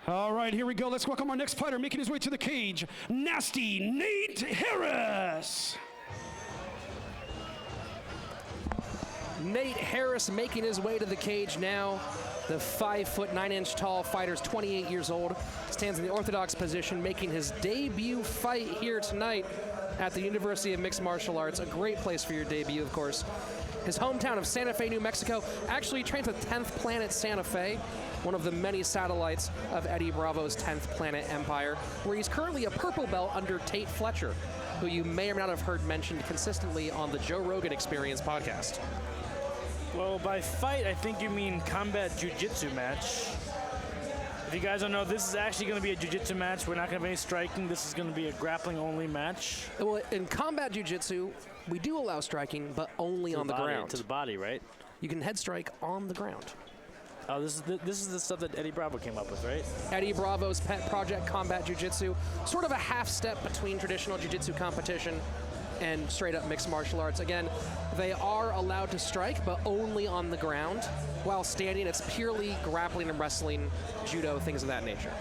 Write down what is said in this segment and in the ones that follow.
All right, here we go. Let's welcome our next fighter making his way to the cage, Nasty Nate Harris. Nate Harris making his way to the cage now. The 5'9" tall fighter's 28 years old, stands in the orthodox position, making his debut fight here tonight at the University of Mixed Martial Arts. A great place for your debut, of course. His hometown of Santa Fe, New Mexico. Actually, he trains with 10th Planet Santa Fe, one of the many satellites of Eddie Bravo's 10th Planet Empire, where he's currently a purple belt under Tate Fletcher, who you may or may not have heard mentioned consistently on the Joe Rogan Experience podcast. Well, by fight, I think you mean combat jiu-jitsu match. If you guys don't know, this is actually going to be a jiu-jitsu match. We're not going to have any striking. This is going to be a grappling-only match. Well, in combat jiu-jitsu, we do allow striking, but only on the ground. To the body, right? You can head strike on the ground. Oh, this is the stuff that Eddie Bravo came up with, right? Eddie Bravo's pet project, combat jiu-jitsu. Sort of a half step between traditional jiu-jitsu competition and straight-up mixed martial arts. Again, they are allowed to strike, but only on the ground. While standing, it's purely grappling and wrestling, judo, things of that nature.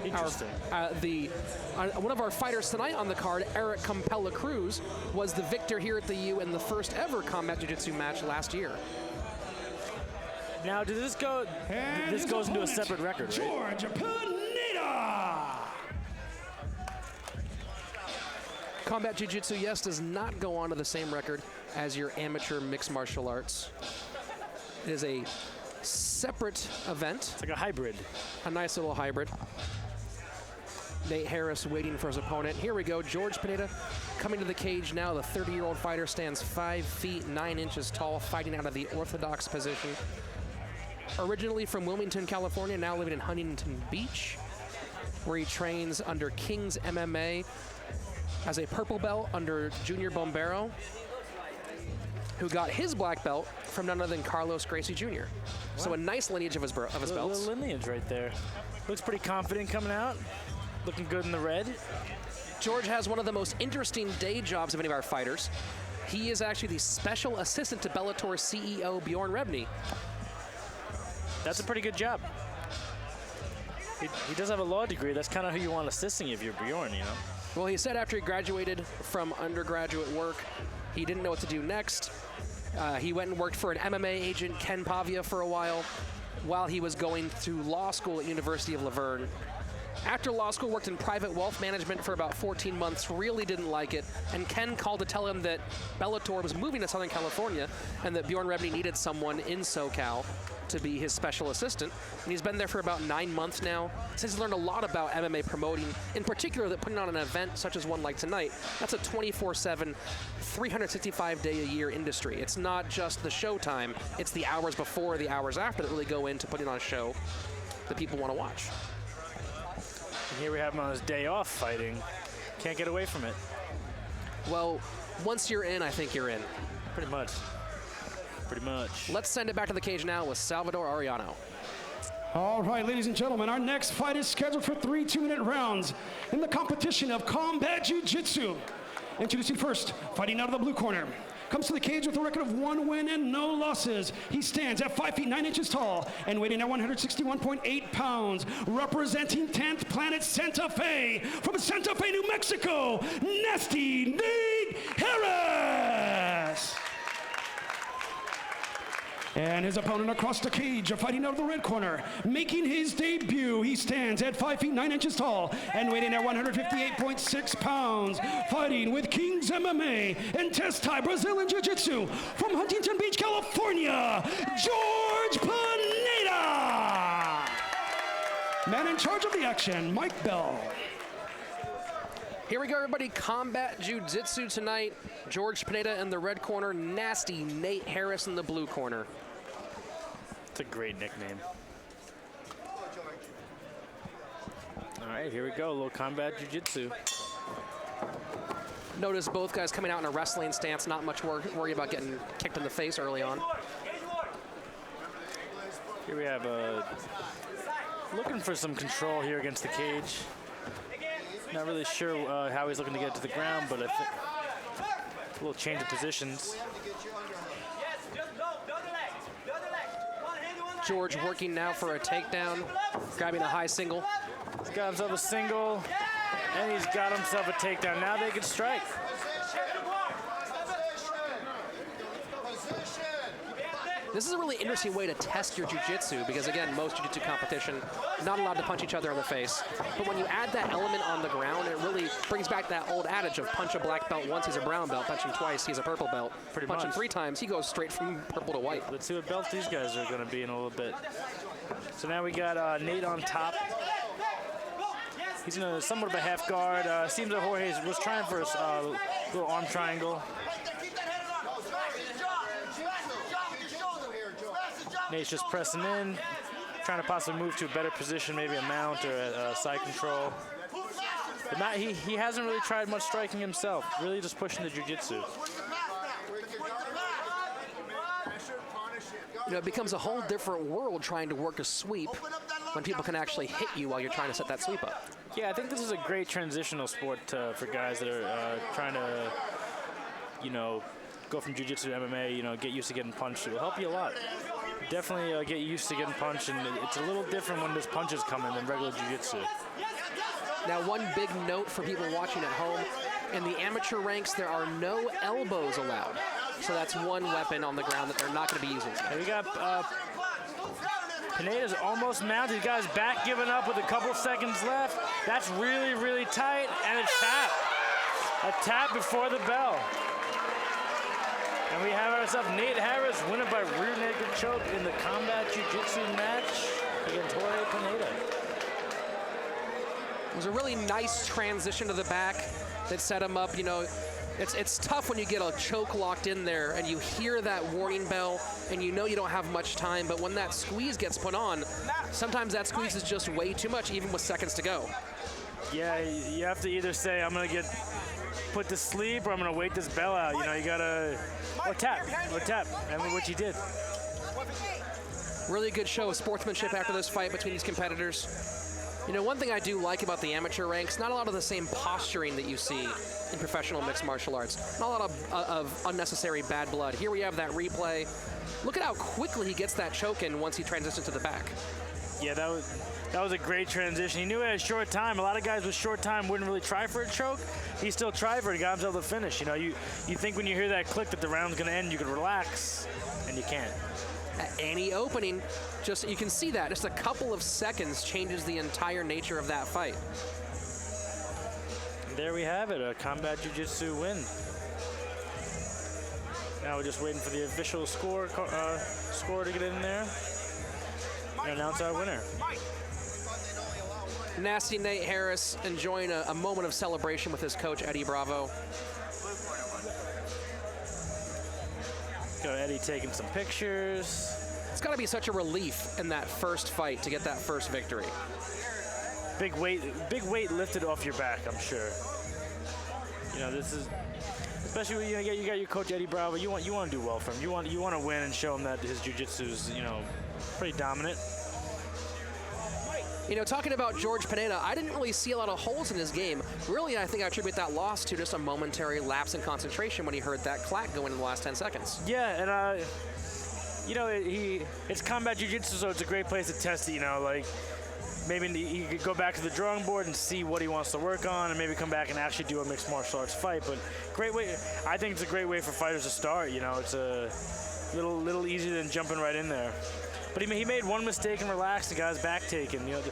Interesting. One of our fighters tonight on the card, Eric Campella Cruz, was the victor here at the U in the first ever combat jiu-jitsu match last year. Now, does this go? This goes into a separate record, right? Jorge Pineda. Combat jiu-jitsu, yes, does not go on to the same record as your amateur mixed martial arts. It is a separate event. It's like a hybrid. A nice little hybrid. Nate Harris waiting for his opponent. Here we go, Jorge Pineda coming to the cage now. The 30-year-old fighter stands 5 feet 9 inches tall, fighting out of the orthodox position. Originally from Wilmington, California, now living in Huntington Beach, where he trains under King's MMA as a purple belt under Junior Bombero, who got his black belt from none other than Carlos Gracie Jr. Wow. So a nice lineage of his belts. Little lineage right there. Looks pretty confident coming out. Looking good in the red. George has one of the most interesting day jobs of any of our fighters. He is actually the special assistant to Bellator CEO Bjorn Rebney. That's a pretty good job. He does have a law degree. That's kind of who you want assisting if you're Bjorn, you know? Well, he said after he graduated from undergraduate work, he didn't know what to do next. He went and worked for an MMA agent, Ken Pavia, for a while he was going through law school at University of Laverne. After law school, worked in private wealth management for about 14 months, really didn't like it, and Ken called to tell him that Bellator was moving to Southern California and that Bjorn Rebney needed someone in SoCal to be his special assistant. And he's been there for about 9 months now. Since he's learned a lot about MMA promoting, in particular that putting on an event such as one like tonight, that's a 24/7, 365-day-a-year industry. It's not just the show time, it's the hours before, the hours after that really go into putting on a show that people want to watch. And here we have him on his day off fighting. Can't get away from it. Well, once you're in, I think you're in. Pretty much. Pretty much. Let's send it back to the cage now with Salvador Arellano. All right, ladies and gentlemen, our next fight is scheduled for 3 2-minute rounds in the competition of combat jiu-jitsu. Introducing first, fighting out of the blue corner. Comes to the cage with a record of 1 win and no losses. He stands at 5 feet 9 inches tall and weighing at 161.8 pounds. Representing 10th Planet Santa Fe from Santa Fe, New Mexico, Nasty Nate Harris. And his opponent across the cage, fighting out of the red corner, making his debut. He stands at 5 feet 9 inches tall and weighing at 158.6 pounds, fighting with King's MMA and Testai Brazilian Jiu Jitsu from Huntington Beach, California, Jorge Pineda. Man in charge of the action, Mike Bell. Here we go, everybody. Combat jiu-jitsu tonight. Jorge Pineda in the red corner, Nasty Nate Harris in the blue corner. It's a great nickname. All right, here we go. A little combat jiu-jitsu. Notice both guys coming out in a wrestling stance, not much worry about getting kicked in the face early on. Here we have looking for some control here against the cage. Not really sure how he's looking to get to the ground, but I think a little change of positions. George working now for a takedown, grabbing a high single. He's got himself a single, and he's got himself a takedown. Now they can strike. This is a really interesting way to test your jiu-jitsu because, again, most jiu-jitsu competition, not allowed to punch each other in the face. But when you add that element on the ground, it really brings back that old adage of punch a black belt once, he's a brown belt. Punch him twice, he's a purple belt. Punch him 3 times, he goes straight from purple to white. Let's see what belts these guys are going to be in a little bit. So now we got Nate on top. He's in somewhat of a half guard. Seems that Jorge was trying for a little arm triangle. Nate's just pressing in, trying to possibly move to a better position, maybe a mount or a side control. But he hasn't really tried much striking himself, really just pushing the jiu-jitsu. You know, it becomes a whole different world trying to work a sweep when people can actually hit you while you're trying to set that sweep up. Yeah, I think this is a great transitional sport for guys that are trying to, you know, go from jiu-jitsu to MMA, you know, get used to getting punched. It will help you a lot. Definitely get used to getting punched, and it's a little different when there's punches coming than regular jiu-jitsu. Now, one big note for people watching at home, in the amateur ranks, there are no elbows allowed. So that's one weapon on the ground that they're not going to be using. And we got Pineda's almost mounted. He's got his back given up with a couple seconds left. That's really, really tight, and a tap. A tap before the bell. And we have ourselves Nate Harris, winner by rear naked choke in the combat jiu-jitsu match against Jorge Pineda. It was a really nice transition to the back that set him up. You know, it's tough when you get a choke locked in there and you hear that warning bell and you know you don't have much time, but when that squeeze gets put on, sometimes that squeeze is just way too much, even with seconds to go. Yeah, you have to either say, I'm going to get put to sleep or I'm going to wait this bell out. You know, you got to, or tap, and which he did. Really good show of sportsmanship after this fight between these competitors. You know, one thing I do like about the amateur ranks, not a lot of the same posturing that you see in professional mixed martial arts. Not a lot of unnecessary bad blood. Here we have that replay. Look at how quickly he gets that choke in once he transitions to the back. Yeah, that was a great transition. He knew he had a short time. A lot of guys with short time wouldn't really try for a choke. He still tried for it. He got himself the finish. You know, you think when you hear that click that the round's going to end, you can relax, and you can't. At any opening, you can see that. Just a couple of seconds changes the entire nature of that fight. And there we have it, a combat jiu-jitsu win. Now we're just waiting for the official score to get in there and announce our winner. Nasty Nate Harris enjoying a moment of celebration with his coach, Eddie Bravo. Got Eddie taking some pictures. It's got to be such a relief in that first fight to get that first victory. Big weight lifted off your back, I'm sure. You know, this is, especially when you got your coach Eddie Bravo. You want to do well for him. You want to win and show him that his jiu-jitsu is, you know, pretty dominant. You know, talking about Jorge Pineda, I didn't really see a lot of holes in his game. Really, I think I attribute that loss to just a momentary lapse in concentration when he heard that clack go in the last 10 seconds. Yeah, and you know, it's combat jiu-jitsu, so it's a great place to test it. You know, like maybe he could go back to the drawing board and see what he wants to work on, and maybe come back and actually do a mixed martial arts fight. But great way, I think it's a great way for fighters to start. You know, it's a little easier than jumping right in there. But he made one mistake and relaxed. The guy's back taken. You know,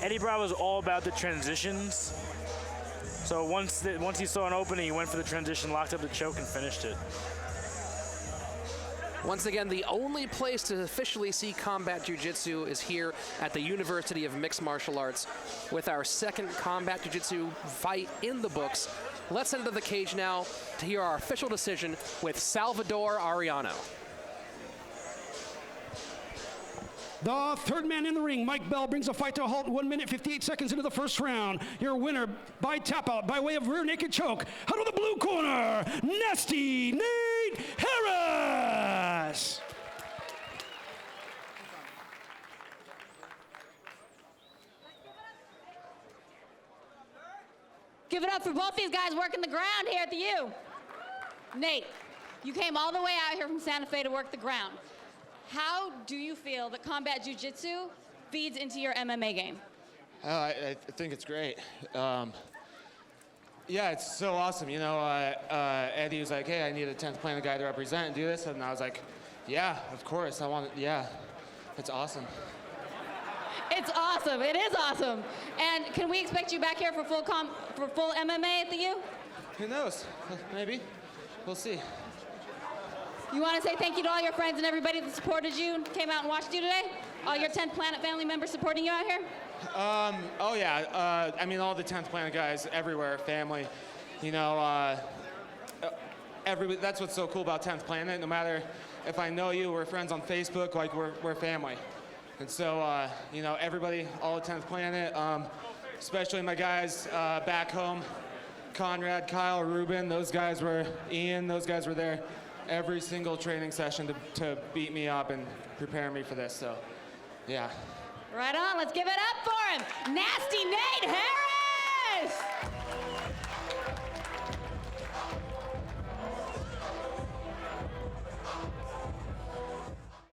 Eddie Bravo is all about the transitions. So once he saw an opening, he went for the transition, locked up the choke, and finished it. Once again, the only place to officially see combat jiu-jitsu is here at the University of Mixed Martial Arts with our second combat jiu-jitsu fight in the books. Let's enter the cage now to hear our official decision with Salvador Arellano. The third man in the ring, Mike Bell, brings a fight to a halt 1 minute, 58 seconds into the first round. Your winner by tap out by way of rear naked choke. Out of the blue corner, Nasty Nate Harris. Give it up for both these guys working the ground here at the U. Nate, you came all the way out here from Santa Fe to work the ground. How do you feel that combat jiu-jitsu feeds into your MMA game? I think it's great. Yeah, it's so awesome. You know, Eddie was like, hey, I need a 10th Planet guy to represent and do this. And I was like, yeah, of course. I want it. Yeah, it's awesome. It's awesome. It is awesome. And can we expect you back here for full MMA at the U? Who knows? Maybe. We'll see. You want to say thank you to all your friends and everybody that supported you, came out and watched you today? All your 10th Planet family members supporting you out here? Oh yeah. I mean, all the 10th Planet guys everywhere, family. You know, that's what's so cool about 10th Planet. No matter if I know you, we're friends on Facebook, like we're family. And so, you know, everybody, all the 10th Planet, especially my guys back home, Conrad, Kyle, Ruben, those guys were there every single training session to beat me up and prepare me for this. So, yeah. Right on. Let's give it up for him. Nasty.